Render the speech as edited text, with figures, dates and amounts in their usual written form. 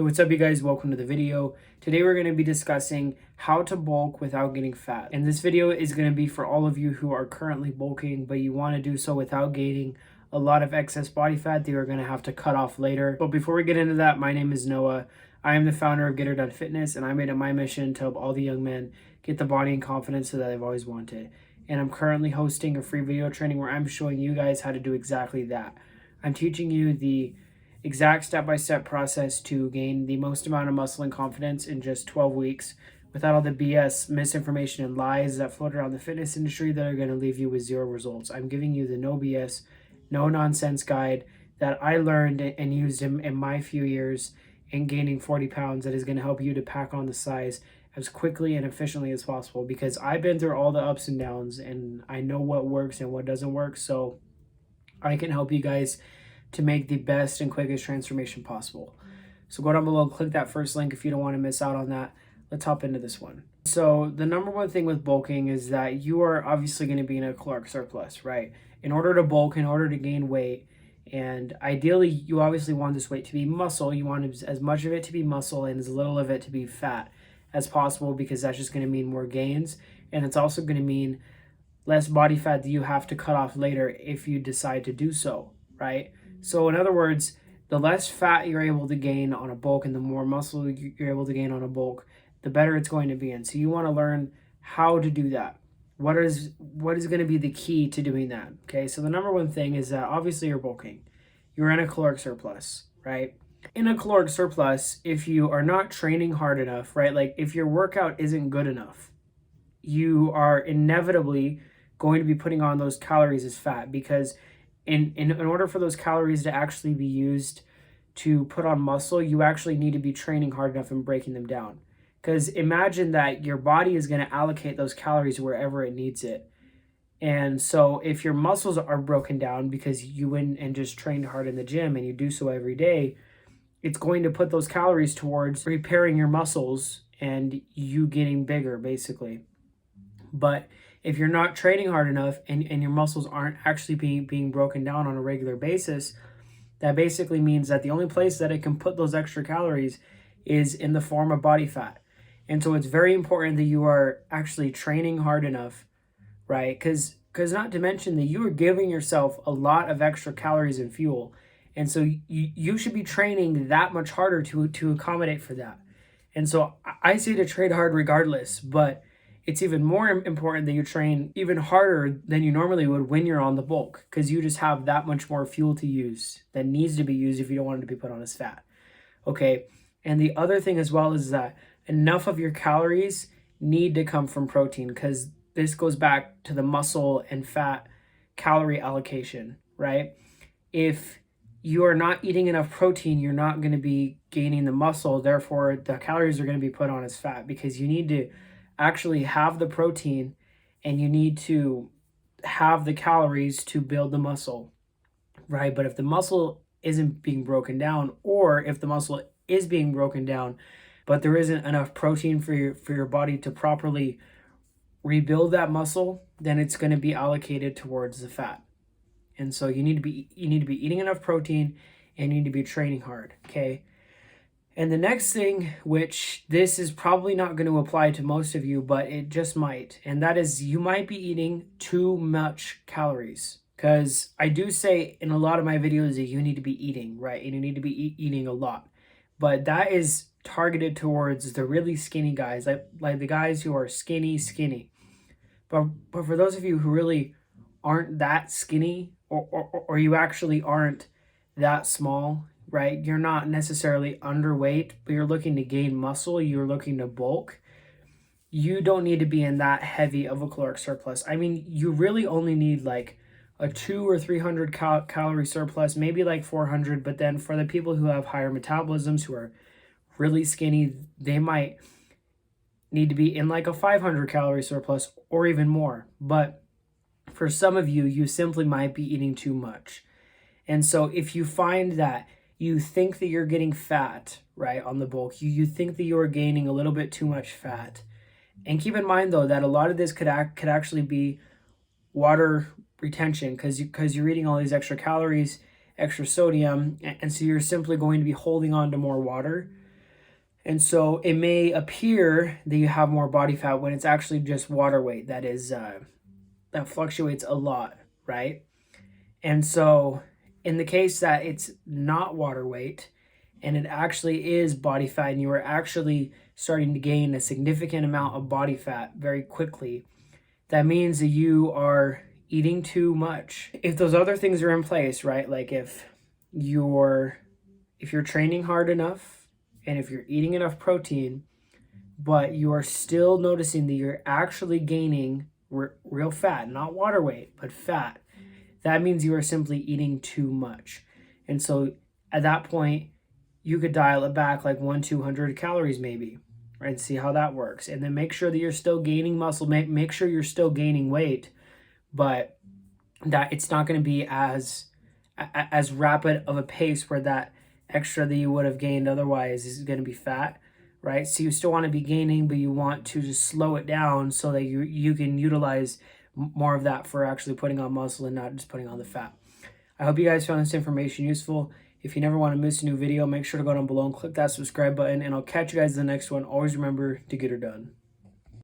Hey, what's up, you guys? Welcome to the video. Today we're going to be discussing how to bulk without getting fat. And this video is going to be for all of you who are currently bulking, but you want to do so without gaining a lot of excess body fat that you're going to have to cut off later. But before we get into that, my name is Noah. I am the founder of Get Her Done Fitness, and I made it my mission to help all the young men get the body and confidence that they've always wanted. And I'm currently hosting a free video training where I'm showing you guys how to do exactly that. I'm teaching you the exact step-by-step process to gain the most amount of muscle and confidence in just 12 weeks without all the BS, misinformation, and lies that float around the fitness industry that are going to leave you with zero results. I'm giving you the no BS, no nonsense guide that I learned and used in my few years in gaining 40 pounds that is going to help you to pack on the size as quickly and efficiently as possible, because I've been through all the ups and downs and I know what works and what doesn't work, so I can help you guys to make the best and quickest transformation possible. So go down below and click that first link if you don't want to miss out on that. Let's hop into this one. So the number one thing with bulking is that you are obviously going to be in a caloric surplus, right? In order to bulk, in order to gain weight, and ideally you obviously want this weight to be muscle. You want as much of it to be muscle and as little of it to be fat as possible, because that's just going to mean more gains, and it's also going to mean less body fat that you have to cut off later if you decide to do so, right? So in other words, the less fat you're able to gain on a bulk and the more muscle you're able to gain on a bulk, the better it's going to be. And so you want to learn how to do that. What is going to be the key to doing that? Okay, so the number one thing is that obviously you're bulking. You're in a caloric surplus, right? In a caloric surplus, if you are not training hard enough, right? Like if your workout isn't good enough, you are inevitably going to be putting on those calories as fat, because in order for those calories to actually be used to put on muscle, you actually need to be training hard enough and breaking them down. Because imagine that your body is going to allocate those calories wherever it needs it. And so if your muscles are broken down because you went and just trained hard in the gym and you do so every day, it's going to put those calories towards repairing your muscles and you getting bigger, basically. But if you're not training hard enough and your muscles aren't actually being broken down on a regular basis, that basically means that the only place that it can put those extra calories is in the form of body fat. And so it's very important that you are actually training hard enough, right? Because not to mention that you are giving yourself a lot of extra calories and fuel. And so you should be training that much harder to accommodate for that. And so I say to train hard regardless, but it's even more important that you train even harder than you normally would when you're on the bulk, because you just have that much more fuel to use that needs to be used if you don't want it to be put on as fat. Okay, and the other thing as well is that enough of your calories need to come from protein, because this goes back to the muscle and fat calorie allocation, right? If you are not eating enough protein, you're not going to be gaining the muscle. Therefore, the calories are going to be put on as fat, because you need to actually have the protein and you need to have the calories to build the muscle, right? But if the muscle isn't being broken down, or if the muscle is being broken down but there isn't enough protein for your body to properly rebuild that muscle, then it's going to be allocated towards the fat. And so you need to be eating enough protein and you need to be training hard, okay? And the next thing, which this is probably not going to apply to most of you, but it just might, and that is you might be eating too much calories. Because I do say in a lot of my videos that you need to be eating, right? And you need to be eating a lot. But that is targeted towards the really skinny guys, like the guys who are skinny. But for those of you who really aren't that skinny, or you actually aren't that small, right? You're not necessarily underweight, but you're looking to gain muscle, you're looking to bulk. You don't need to be in that heavy of a caloric surplus. I mean, you really only need like a 200 or 300 calorie surplus, maybe like 400. But then for the people who have higher metabolisms, who are really skinny, they might need to be in like a 500 calorie surplus or even more. But for some of you, you simply might be eating too much. And so if you find that you think that you're getting fat, right, on the bulk, you think that you are gaining a little bit too much fat. And keep in mind, though, that a lot of this could actually be water retention, because you're eating all these extra calories, extra sodium, and so you're simply going to be holding on to more water. And so it may appear that you have more body fat when it's actually just water weight that that fluctuates a lot, right? And so in the case that it's not water weight and it actually is body fat and you are actually starting to gain a significant amount of body fat very quickly, that means that you are eating too much. If those other things are in place, right? Like if you're training hard enough and if you're eating enough protein, but you are still noticing that you're actually gaining real fat, not water weight, but fat, that means you are simply eating too much. And so at that point, you could dial it back like 200 calories maybe, right? And see how that works. And then make sure that you're still gaining muscle, make sure you're still gaining weight, but that it's not going to be as rapid of a pace where that extra that you would have gained otherwise is going to be fat, right? So you still want to be gaining, but you want to just slow it down so that you can utilize more of that for actually putting on muscle and not just putting on the fat. I hope you guys found this information useful. If you never want to miss a new video, make sure to go down below and click that subscribe button, and I'll catch you guys in the next one. Always remember to get her done.